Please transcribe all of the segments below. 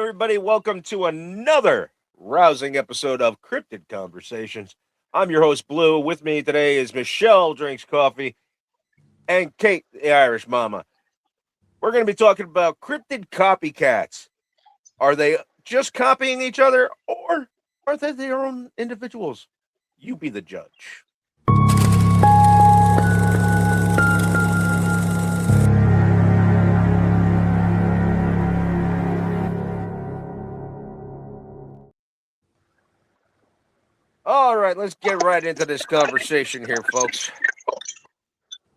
everybody. Welcome to another rousing episode of Cryptid Conversations. I'm your host, Blue. With me today is Michelle, drinks coffee, and Kate, the Irish mama. We're going to be talking about cryptid copycats. Are they just copying each other, or are they their own individuals? You be the judge. All right, let's get right into this conversation here, folks.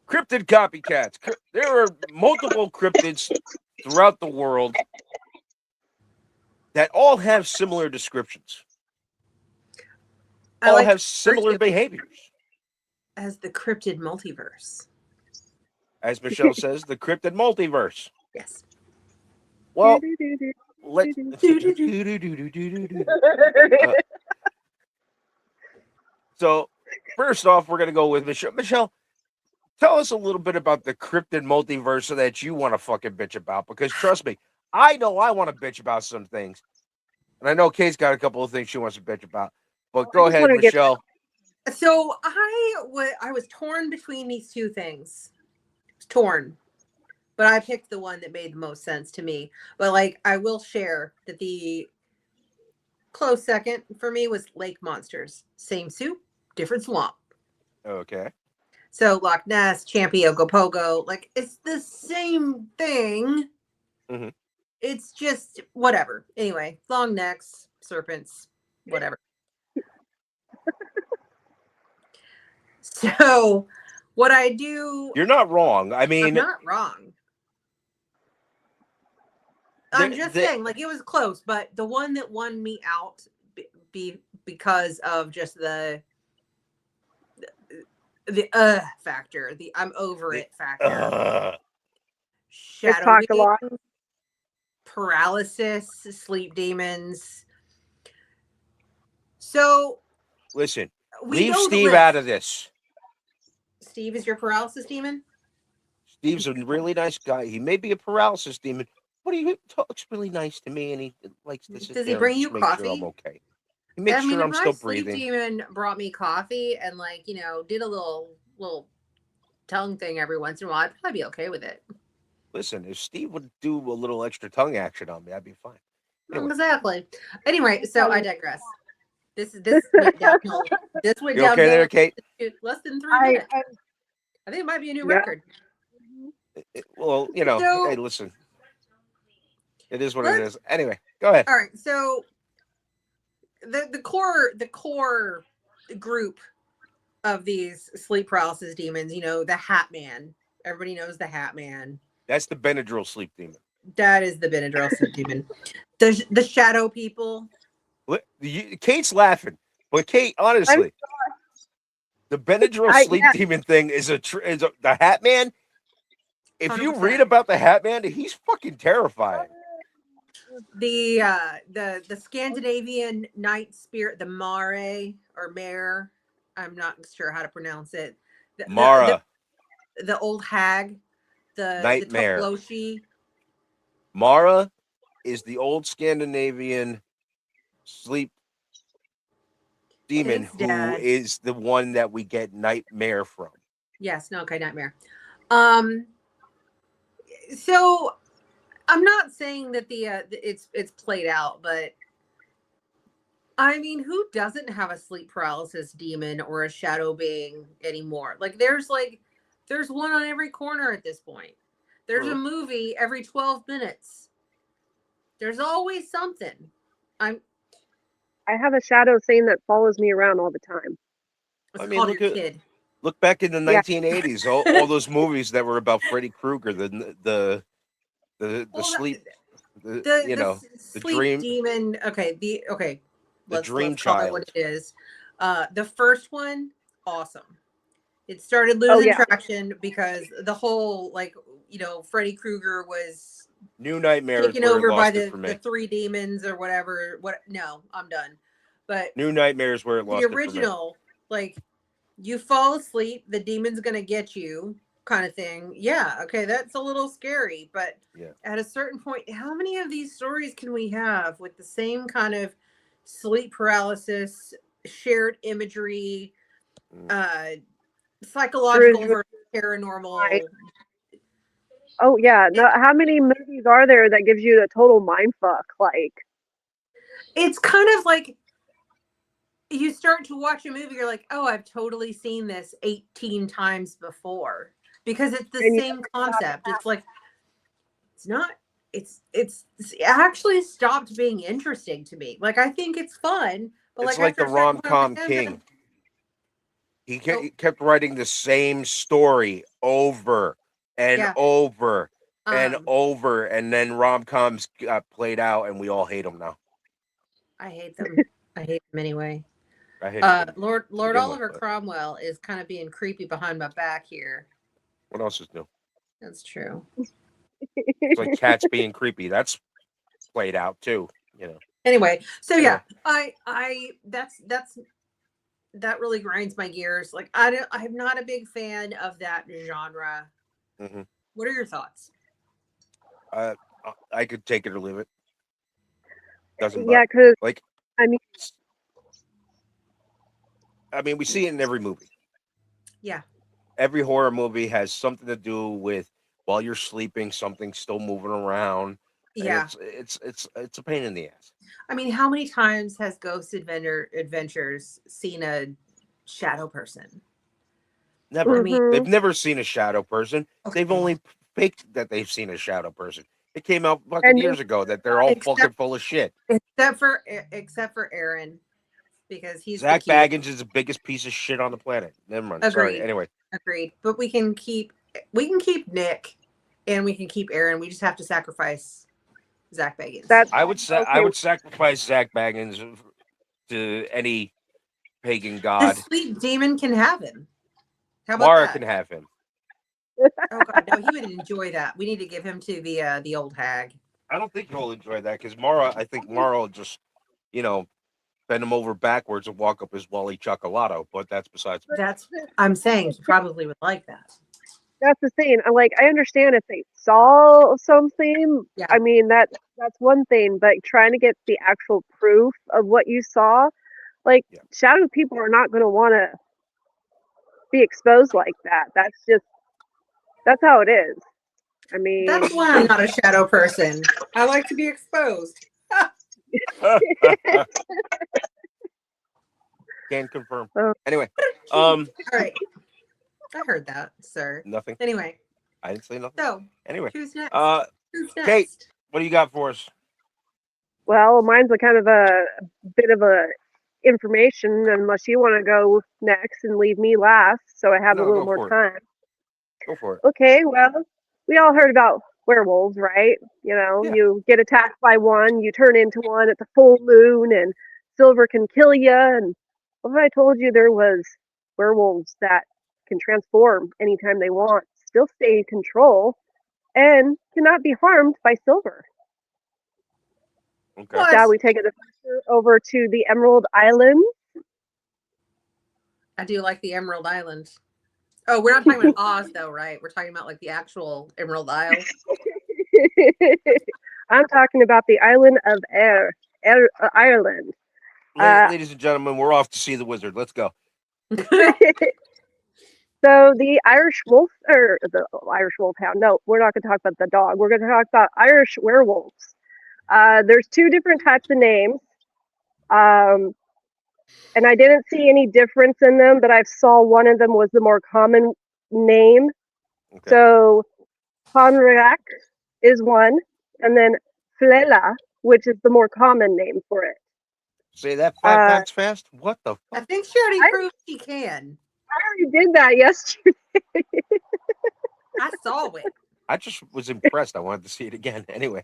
Cryptid copycats. There are multiple cryptids throughout the world that all have similar descriptions. All have similar behaviors. As the cryptid multiverse. As Michelle says, the cryptid multiverse. Yes. Well, let's... So, first off, we're going to go with Michelle. Michelle, tell us a little bit about the cryptid multiverse that you want to fucking bitch about, because trust me, I know I want to bitch about some things. And I know Kate's got a couple of things she wants to bitch about. But go ahead, Michelle. So I was torn between these two things. Torn. But I picked the one that made the most sense to me. But I will share that the close second for me was lake monsters. Same soup, different swamp. Okay. So Loch Ness, Champy, Ogopogo, it's the same thing. Mm-hmm. It's just whatever. Anyway, long necks, serpents, whatever. So what I do... You're not wrong. I mean... I'm not wrong. I'm just saying, it was close, but the one that won me out because of just the factor, the I'm over it factor. Shadow paralysis, sleep demons. So listen, leave Steve out of this. Steve is your paralysis demon? Steve's a really nice guy. He may be a paralysis demon, but he talks really nice to me, and he likes to sit there. Does he bring you coffee? Sure I'm okay. He makes sure I'm still breathing. Sleep demon brought me coffee and did a little tongue thing every once in a while, I'd probably be okay with it. Listen, if Steve would do a little extra tongue action on me, I'd be fine. Anyway. Exactly. Anyway, so I digress. This went downhill. This went downhill. Okay there, Kate? Less than 3 minutes. I think it might be a new record. Well, hey, listen. It is what it is. Anyway, go ahead. All right, so the core group of these sleep paralysis demons, the Hat Man. Everybody knows the Hat Man. That's the Benadryl sleep demon. That is the Benadryl sleep demon. The shadow people. Kate's laughing, but Kate, honestly, the Benadryl sleep demon thing is the Hat Man. If 100%. You read about the Hat Man, he's fucking terrifying. The Scandinavian night spirit, the Mare or Mare, I'm not sure how to pronounce it. Mara. The old hag, the nightmare. The Mara is the old Scandinavian sleep demon. Thanks, Dad. Who is the one that we get nightmare from. Yes, nightmare. So I'm not saying that it's played out, but I mean, who doesn't have a sleep paralysis demon or a shadow being anymore? There's one on every corner at this point. There's a movie every 12 minutes. There's always something. I have a shadow thing that follows me around all the time. Look back in the 1980s. All those movies that were about Freddy Krueger, the sleep, the sleep dream demon. The dream child. Call it what it is. The first one, awesome. It started losing traction because the whole Freddy Krueger was New Nightmare taken over by the three demons or whatever. No, I'm done. But New Nightmares where it lost the original, you fall asleep, the demon's gonna get you, kind of thing. Yeah, okay, that's a little scary, but Yeah. at a certain point, how many of these stories can we have with the same kind of sleep paralysis, shared imagery, Mm. psychological Through versus paranormal? Oh yeah, no, how many movies are there that gives you a total mind fuck? Like, It's kind of like you start to watch a movie, you're like, oh, I've totally seen this 18 times before because it's the and you same concept. It's like, it's not, it actually stopped being interesting to me. Like, I think it's fun, but It's like like after the a certain point, I'm rom-com like, king. He oh, kept writing the same story over and yeah. over and Um, over, and then rom-coms got played out, and we all hate them now. I hate them. I hate them anyway. I hated them to Lord begin with, Oliver but Cromwell is kind of being creepy behind my back here. what else is new? That's true. It's like cats being creepy. That's played out too, you know. Anyway, so Anyway, yeah, that's that really grinds my gears. Like, I'm not a big fan of that genre. hmm What are your thoughts? uh, I could take it or leave it. Doesn't yeah, but because like I mean, I mean, we see it in every movie. Yeah. Every horror movie has something to do with while you're sleeping, something's still moving around, and Yeah. it's a pain in the ass. I mean, how many times has Adventures seen a shadow person? I Never. mean, They've hmm never seen a shadow person. They've okay. only faked that they've seen a shadow person. It came out fucking and they years ago that they're all fucking Except full of shit. except for Aaron, because he's the Zach cute. Baggins is the biggest piece of shit on the planet. Never mind. Sorry. Agreed. Anyway, Agreed. But we can keep Nick and we can keep Aaron. We just have to sacrifice Zach Bagans. that's I okay. would sacrifice Zach Baggins to any pagan The god. sleep demon can have him. How about Mara can that? have him. Oh God, no, he would enjoy that. We need to give him to the old hag. I don't think he'll enjoy that because Mara. I think Mara will just, you know, bend him over backwards and walk up his Wally Chocolato. But that's besides. That's I'm saying he probably would like that. That's the thing. Like, I understand if they saw something. Yeah. I mean, that's one thing, but trying to get the actual proof of what you saw, like, Yeah. shadow people are not going to want to be exposed like that. That's how it is. I mean, That's why I'm not a shadow person. I like to be exposed. Can confirm. uh, Anyway, All right. I heard that, sir. nothing. Anyway, I didn't say nothing. so Anyway, who's next? Who's Kate, next? what do you got for us? well, mine's a kind of a bit of a information, unless you want to go next and leave me last, so I have a No, little go more for it. time. Go for it. Okay, well, we all heard about werewolves, right? You know, Yeah. you get attacked by one, you turn into one at the full moon, and silver can kill you. And what if I told you there was werewolves that can transform anytime they want, still stay in control, and cannot be harmed by silver? Okay. What? Shall we take it over to the Emerald Island? I do like the Emerald Island. Oh, we're not talking about Oz though, right? We're talking about like the actual Emerald Isle. I'm talking about the island of Ireland. Uh, Ladies and gentlemen, we're off to see the wizard. Let's go. So the Irish wolf, or the Irish wolfhound. No, we're not going to talk about the dog. We're going to talk about Irish werewolves. There's two different types of names, um, and I didn't see any difference in them. But I saw one of them was the more common name. Okay. So Conrac is one, and then Flela, which is the more common name for it. Say that five Uh, times fast. What the I fuck? think she already I, proved she can. I already did that yesterday. I saw it. I just was impressed. I wanted to see it again. Anyway.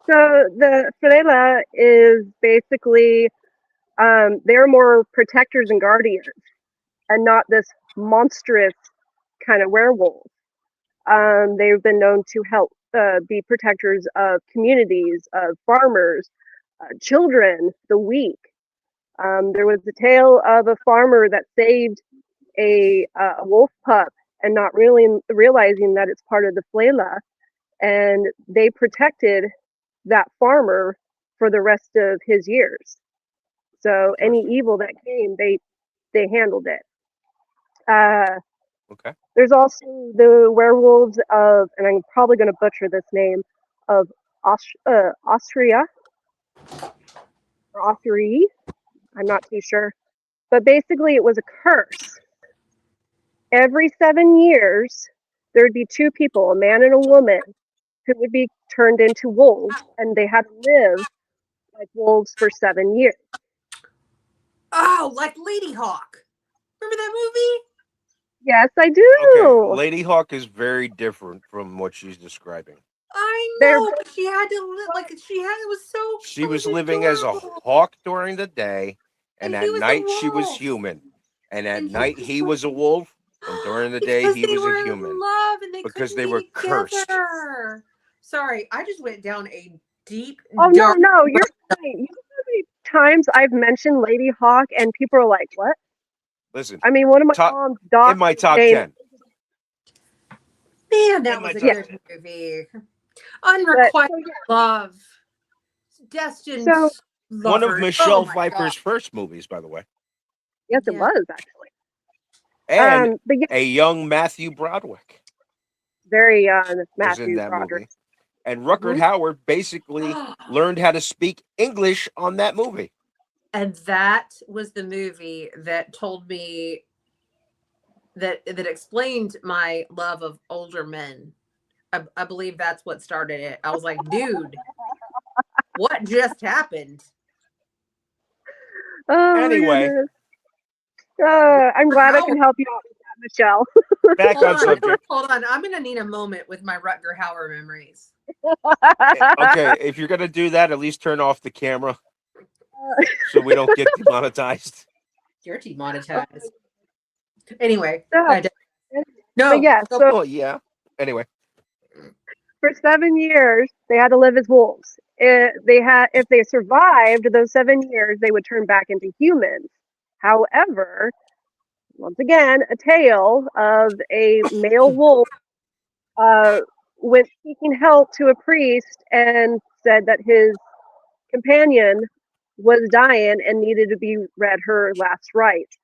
So the Flela is basically they're more protectors and guardians, and not this monstrous kind of werewolf. They've been known to help be protectors of communities, of farmers, children, the weak. There was a tale of a farmer that saved a wolf pup and not really realizing that it's part of the flailer, and they protected that farmer for the rest of his years. So any evil that came, they handled it. Okay. There's also the werewolves of, and I'm probably going to butcher this name, of Austria or Austria. I'm not too sure, but basically it was a curse. Every 7 years, there would be two people, a man and a woman, who would be turned into wolves, and they had to live like wolves for 7 years. Oh, like Lady Hawk. Remember that movie? Yes, I Okay. do. Lady Hawk is very different from what she's describing. I They're know, but she had to live like she had. It was so. She It was was living as a adorable. hawk during the day, and And he at was a night she was wolf. human. And at And night he was a wolf, and during the day because he they was a were in human love and they because couldn't they were be cursed. together. Sorry, I just went down a deep, Oh dark. no, you're fine. You know how many times I've mentioned Lady Hawk and people are like, "What?" Listen, I mean, one of my top mom's in my doctor's top name. 10. Man, that In my was a top Yeah, good 10. movie. but Unrequited so yeah, love, destined so One of lovers. Oh Michelle my god. Pfeiffer's first movies, by the way, yes, it Yeah. was actually. and But yeah, a young Matthew Broderick very was in Matthew that Broderick. movie, and Rutger Hmm. Hauer basically learned how to speak English on that movie. And that was the movie that told me that explained my love of older men. I believe that's what started it. I was like, dude, what just happened? Oh my Anyway, goodness. I'm glad I How? can help you out with that, Michelle. back Hold on on, subject. hold on. I'm gonna need a moment with my Rutger Hauer memories. Okay, if you're gonna do that, at least turn off the camera so we don't get demonetized. You're demonetized. Anyway, So, but no. yeah, Go. so Well, yeah. Anyway, for 7 years they had to live as wolves. If they survived those 7 years, they would turn back into humans. However, once again, a tale of a male wolf uh, went seeking help to a priest and said that his companion was dying and needed to be read her last rites.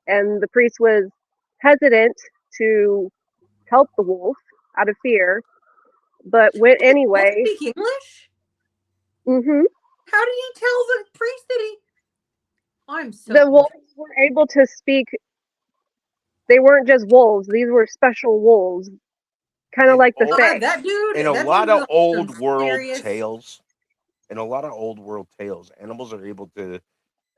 And the priest was hesitant to help the wolf out of fear, but went Did the wolf anyway. speak English? Hmm. How did he tell the priest that he? I'm so The confused. wolves were able to speak. They weren't just wolves; these were special wolves, kind of in like the old, Fae. That in a dude. That lot dude of was some old world serious. tales, animals are able to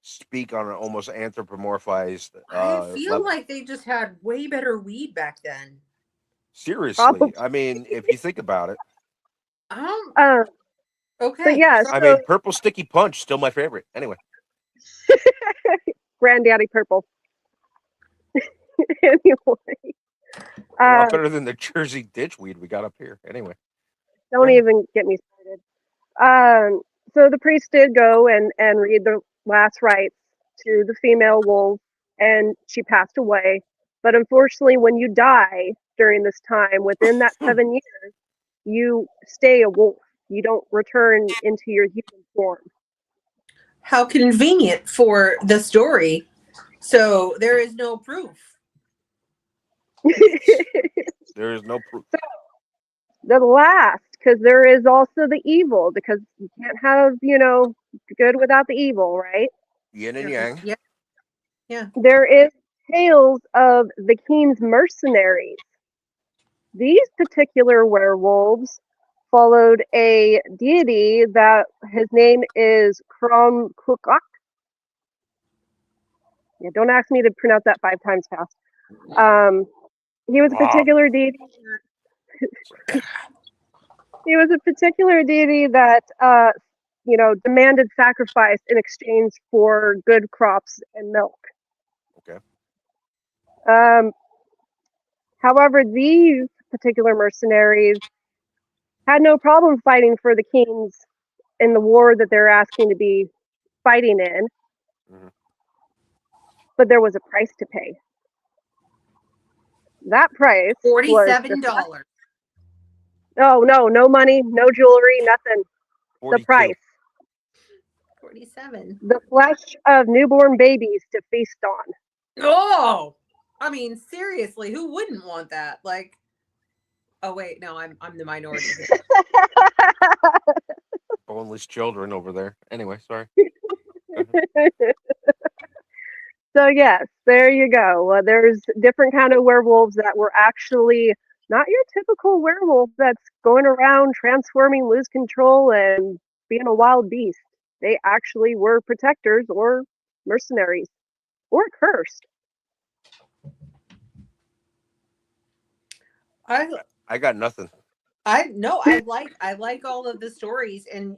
speak on an almost anthropomorphized I feel level. like they just had way better weed back then. Seriously, Probably. I mean, if you think about it, Um. Uh, but Okay. yeah, So I so mean, Purple Sticky Punch still my favorite. Anyway, Granddaddy Purple. Anyway, a lot uh, better than the Jersey ditch weed we got up here. Anyway, go don't ahead. even get me started. So the priest did go and read the last rites to the female wolf, and she passed away. But unfortunately, when you die during this time, within that 7 years, you stay a wolf. You don't return into your human form. how convenient for the story. So there is no proof. Yes, there is no proof. The last, because there is also the evil, because you can't have, good without the evil, right? Yin and Yeah. yang. Yeah. Yeah. There is tales of the king's mercenaries. These particular werewolves followed a deity that his name is Krom Kukak. Yeah, don't ask me to pronounce that 5 times fast. Um, he was a Rob. particular deity. He was a particular deity that demanded sacrifice in exchange for good crops and milk. Okay. Um, However, these particular mercenaries had no problem fighting for the kings in the war that they're asking to be fighting in, Hmm. but there was a price to pay. That price was $47. oh no money, no jewelry, nothing. The 42. price. 47. The flesh of newborn babies to feast on. Oh, I mean, seriously, who wouldn't want that? Like, oh wait, no, I'm the minority here. Boneless children over there. Anyway, sorry. So yes, there you go. There's different kind of werewolves that were actually not your typical werewolf that's going around transforming, lose control, and being a wild beast. They actually were protectors or mercenaries or cursed. I got nothing. I like all of the stories, and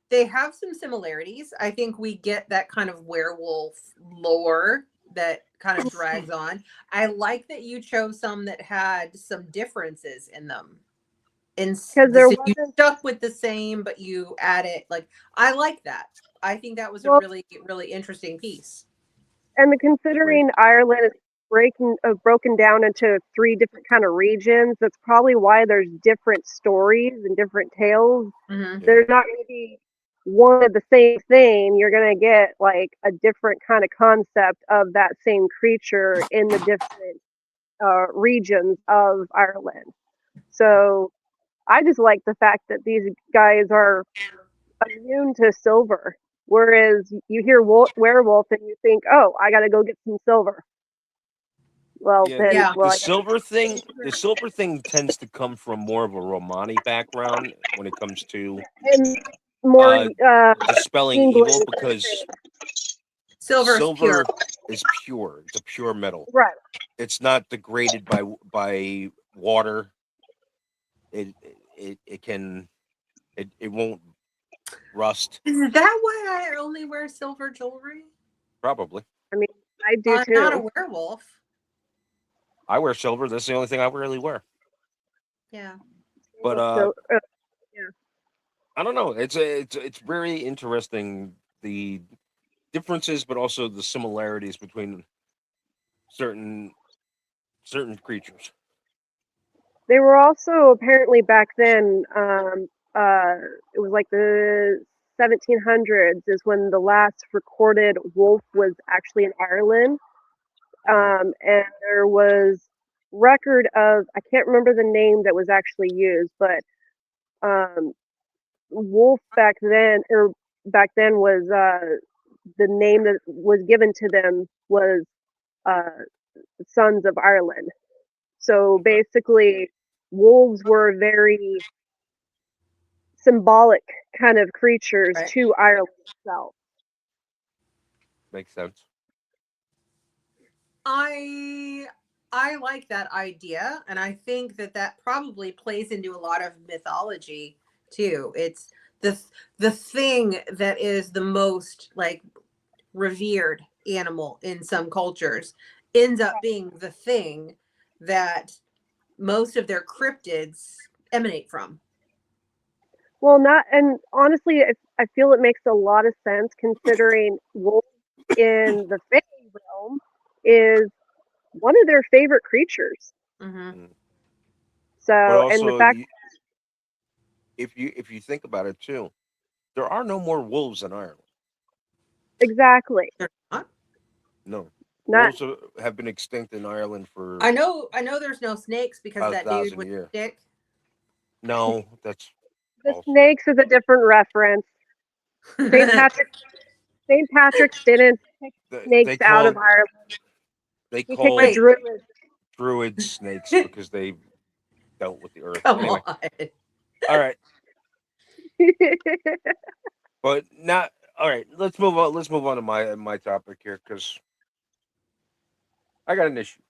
they have some similarities. I think we get that kind of werewolf lore that kind of drags on. I like that you chose some that had some differences in them. Because there You wasn't stuck with the same, but you added, like, I like that. I think that was a well, really, really interesting piece. and the considering Ireland is broken down into 3 different kind of regions. That's probably why there's different stories and different tales. Mm-hmm. There's not going to be one of the same thing. You're going to get like a different kind of concept of that same creature in the different regions of Ireland. So I just like the fact that these guys are immune to silver. Whereas you hear werewolf and you think, oh, I got to go get some silver. Well, Yeah, then, Yeah. well, the silver thing tends to come from more of a Romani background when it comes to and more dispelling England. evil, because Silver is pure. is pure. It's a pure metal. Right. It's not degraded by water. It won't rust. Is that why I only wear silver jewelry? Probably. I mean, I do I'm too. not a werewolf. I wear silver. That's the only thing I really wear. Yeah. But So, I don't know. It's very interesting, the differences, but also the similarities between certain creatures. they were also apparently back then. It was like the 1700s is when the last recorded wolf was actually in Ireland. And there was record of, I can't remember the name that was actually used, but wolf back then was the name that was given to them was uh, Sons of Ireland. So basically, wolves were very symbolic kind of creatures Right. to Ireland itself. Makes sense. I like that idea, and I think that probably plays into a lot of mythology too. It's the thing that is the most like revered animal in some cultures ends up being the thing that most of their cryptids emanate from. Well, not and honestly, I feel it makes a lot of sense considering wolves in the fae realm is one of their favorite creatures. Mm-hmm. So, But and the also, fact if you think about it too, there are no more wolves in Ireland. exactly, They're not. No, not wolves have been extinct in Ireland for I know there's no snakes because about that dude with the stick. No, that's the false. snakes is a different reference. St. Patrick's didn't take snakes They out of call Ireland. they He picked the call Wait. druids. druids snakes because they dealt with the earth. Come Anyway, on. all right, but not all right. Let's move on. Let's move on to my topic here, because I got an issue.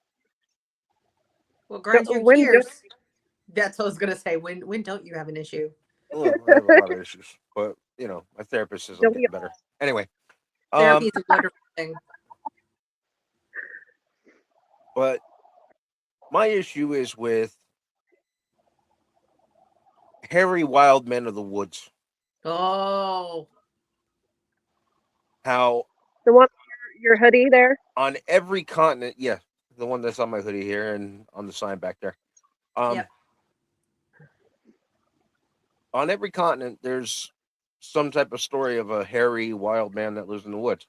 Well, grind your When gears. That's what I was gonna say. When don't you have an issue? Well, I have a lot of issues, but my therapist says I'm don't we getting better. Anyway, Therapy is a wonderful thing. but my issue is with hairy wild men of the woods. Oh, How the one your hoodie there? on every continent, yeah, the one that's on my hoodie here and on the sign back there. Um, Yep. on every continent, there's some type of story of a hairy wild man that lives in the woods,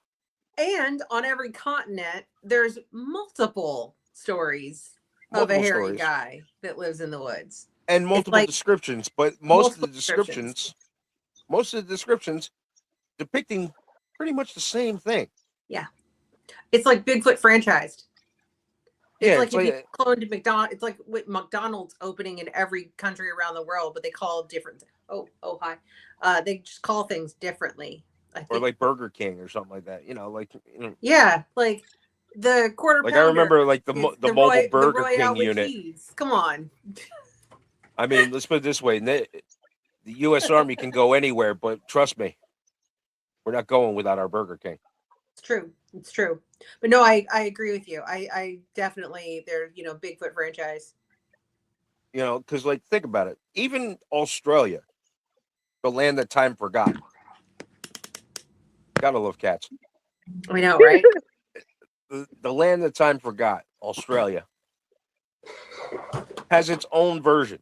And on every continent, there's multiple stories of a multiple hairy stories guy that lives in the woods. and It's multiple like descriptions. But multiple descriptions. most of the descriptions depicting pretty much the same thing. Yeah. It's like Bigfoot franchised. It's Yeah, like it's if you like cloned McDonald's, it's like with McDonald's opening in every country around the world, but they call different. Oh, hi. They just call things differently. I or think. like Burger King or something like that. Yeah, like the quarter Like I pounder remember like is the mobile the Burger Royale King with unit. cheese. Come on. I mean, let's put it this way: the U.S. Army can go anywhere, but trust me, we're not going without our Burger King. It's true. It's true. But no, I agree with you. I definitely they're Bigfoot franchise. Because like think about it. Even Australia, the land that time forgot. Gotta love cats. We know, right? The land that time forgot, Australia, has its own version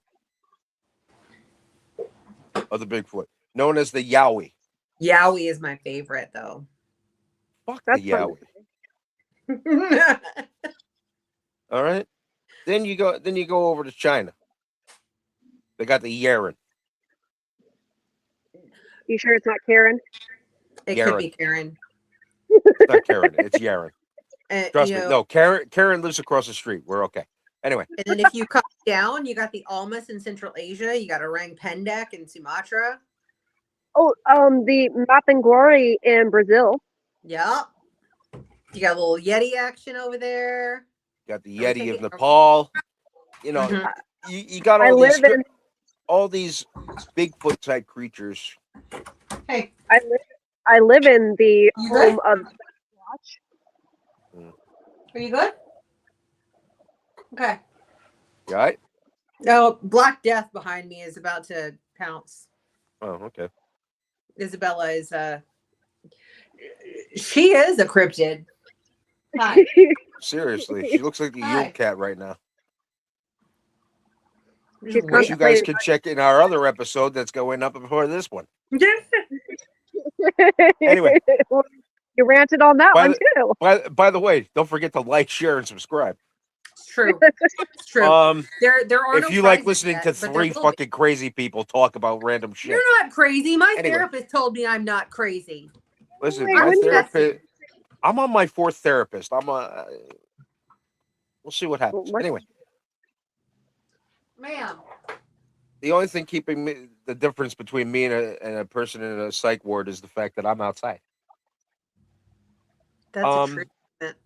of the Bigfoot, known as the Yowie. Yowie is my favorite though. Fuck That's the fun. Yowie. All right. Then you go over to China. They got the Yaren. You sure it's not Karen? It Yaren. could be Karen. It's not Karen. It's Yaren. And, Trust me. No, Karen lives across the street. We're okay. Anyway. And then if you come down, you got the Almas in Central Asia. You got Orang Pendek in Sumatra. Oh, the Mapinguari in Brazil. Yep. You got a little Yeti action over there. Got the Are we Yeti taking of Nepal. You got I all these Bigfoot type creatures. Hey, I live in the You home good? of Sasquatch. Are you good? Okay. You all right? No, Black Death behind me is about to pounce. Oh, okay. Isabella is she is a cryptid. Hi. Seriously, she looks like a Hi. Yule cat right now. She's Which you guys could check in our other episode that's going up before this one. Anyway. You ranted on that one too. By the way, don't forget to like, share, and subscribe. It's true. It's true. There are if you like listening to three fucking crazy people talk about random shit. You're not crazy. My Anyway. therapist told me I'm not crazy. Listen, Wait, my when you- therapist. I'm on my fourth therapist. We'll see what happens. What? Anyway, Ma'am. the only thing keeping the difference between me and a person in a psych ward is the fact that I'm outside. That's a treatment.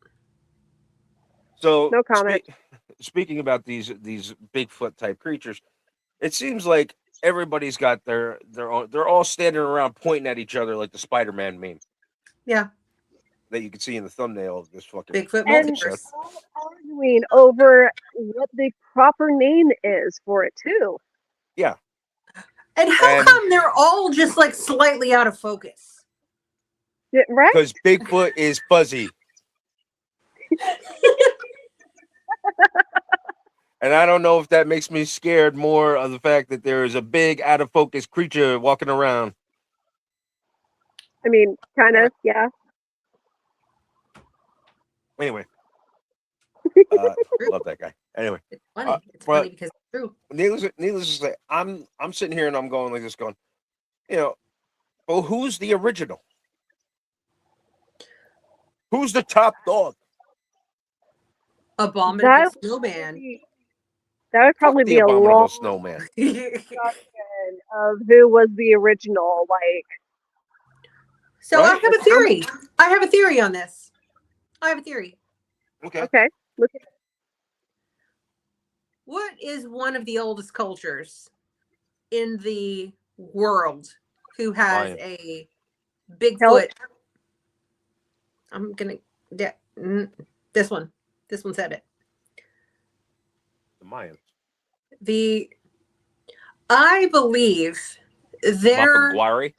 So No comment. Speaking about these Bigfoot type creatures, it seems like everybody's got their own. They're all standing around pointing at each other like the Spider-Man meme. Yeah. That you can see in the thumbnail of this fucking Bigfoot And multiverse. all arguing over what the proper name is for it too. Yeah. And how come they're all just like slightly out of focus? Yeah, right? Because Bigfoot is fuzzy. And I don't know if that makes me scared more of the fact that there is a big out of focus creature walking around. I mean, kind of, yeah. Anyway. Love that guy. Anyway. It's funny. It's funny because it's true. Needless to say, I'm sitting here and I'm going like this, going, well, who's the original? Who's the top dog? Abominable Snowman. That would probably be a Abominable long Snowman discussion of who was the original. Like, so right? I have a theory. I have a theory on this. I have a theory. Okay. What is one of the oldest cultures in the world who has Lion. a Bigfoot? I'm gonna this one. This one said it. The Mayans. I believe their Mapinguari.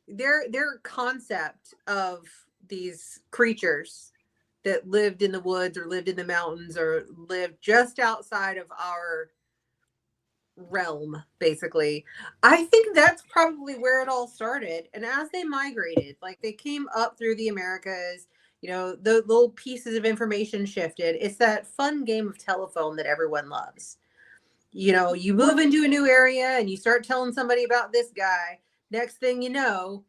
their concept of these creatures that lived in the woods or lived in the mountains or lived just outside of our realm, basically. I think that's probably where it all started. And as they migrated, like they came up through the Americas, you know, the little pieces of information shifted. It's that fun game of telephone that everyone loves. You know, you move into a new area and you start telling somebody about this guy. Next thing you know,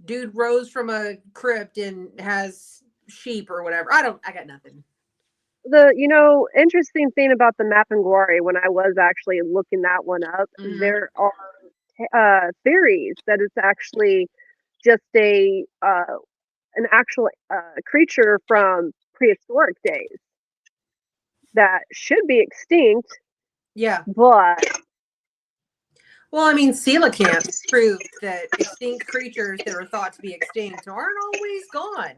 dude rose from a crypt and has sheep or whatever. I got nothing. The interesting thing about the Mapinguari, when I was actually looking that one up, there are theories that it's actually just an actual creature from prehistoric days that should be extinct. Yeah. But well, I mean, coelacanths proved that extinct creatures that are thought to be extinct aren't always gone.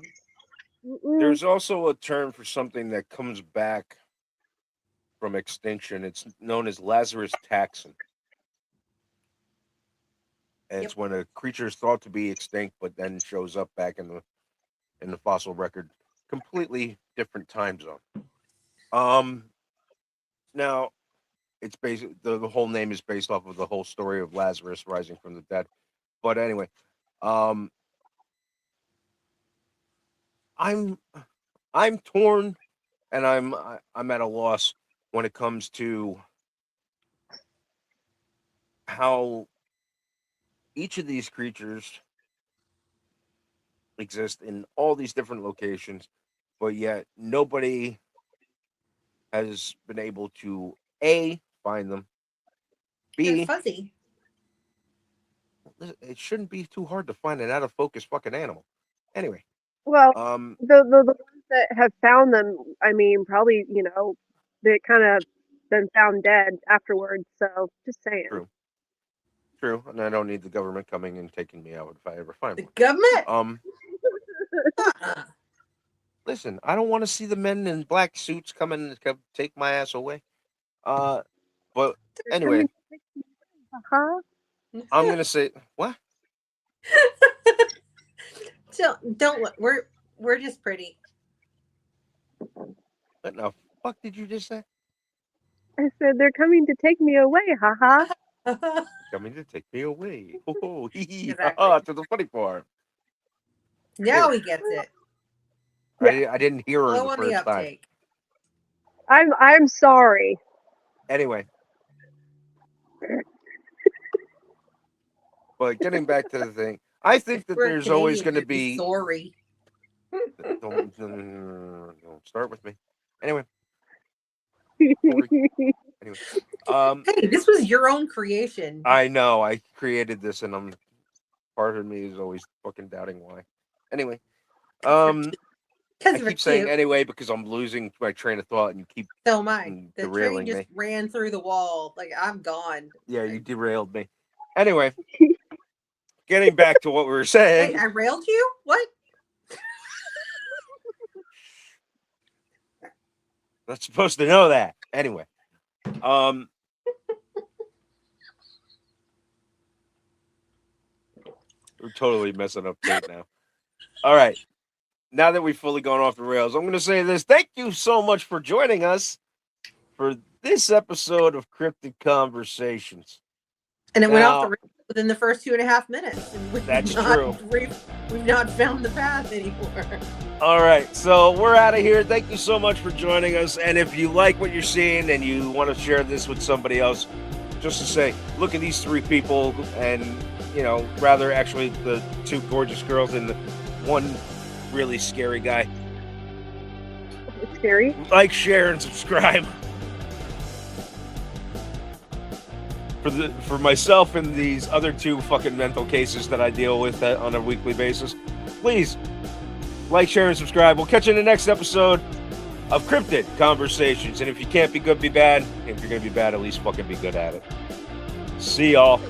There's also a term for something that comes back from extinction. It's known as Lazarus taxon. And it's when a creature is thought to be extinct, but then shows up back in the fossil record, completely different time zone. Now it's basically the whole name is based off of the whole story of Lazarus rising from the dead. But anyway, I'm torn, and I'm at a loss when it comes to how each of these creatures exist in all these different locations, but yet nobody has been able to A, find them, B, they're fuzzy. It shouldn't be too hard to find an out of focus fucking animal. Anyway. Well, the ones that have found them, I mean, probably, they kind of been found dead afterwards. So just saying. True, and I don't need the government coming and taking me out if I ever find one. Government? Listen, I don't want to see the men in black suits coming to take my ass away. But anyway, I'm gonna say what? Don't look. We're just pretty. What the fuck did you just say? I said they're coming to take me away, haha. Coming to take me away. Oh, Exactly. To the funny part. Now he gets it. I didn't hear her Low the on first the time. uptake. I'm sorry. Anyway. But getting back to the thing, I think that there's always going to be. Sorry. Don't start with me. Anyway. Hey, this was your own creation. I know. I created this, and part of me is always fucking doubting why. Anyway. I keep saying anyway because I'm losing my train of thought, and you keep. So am I. The train just me. ran through the wall. Like I'm gone. Yeah, you derailed me. Anyway. Getting back to what we were saying. Wait, I railed you? What? Not supposed to know that. Anyway. We're totally messing up Kate now. All right. Now that we've fully gone off the rails, I'm going to say this. Thank you so much for joining us for this episode of Cryptid Conversations. And it went off the rails within the first 2.5 minutes. And that's true. We've not found the path anymore. All right. So we're out of here. Thank you so much for joining us. And if you like what you're seeing and you want to share this with somebody else, just to say, look at these 3 people and, rather actually the 2 gorgeous girls and the 1 really scary guy. It's scary. Like, share, and subscribe. For myself and these other 2 fucking mental cases that I deal with on a weekly basis, please like, share, and subscribe. We'll catch you in the next episode of Cryptid Conversations. And if you can't be good, be bad. If you're gonna be bad, at least fucking be good at it. See y'all.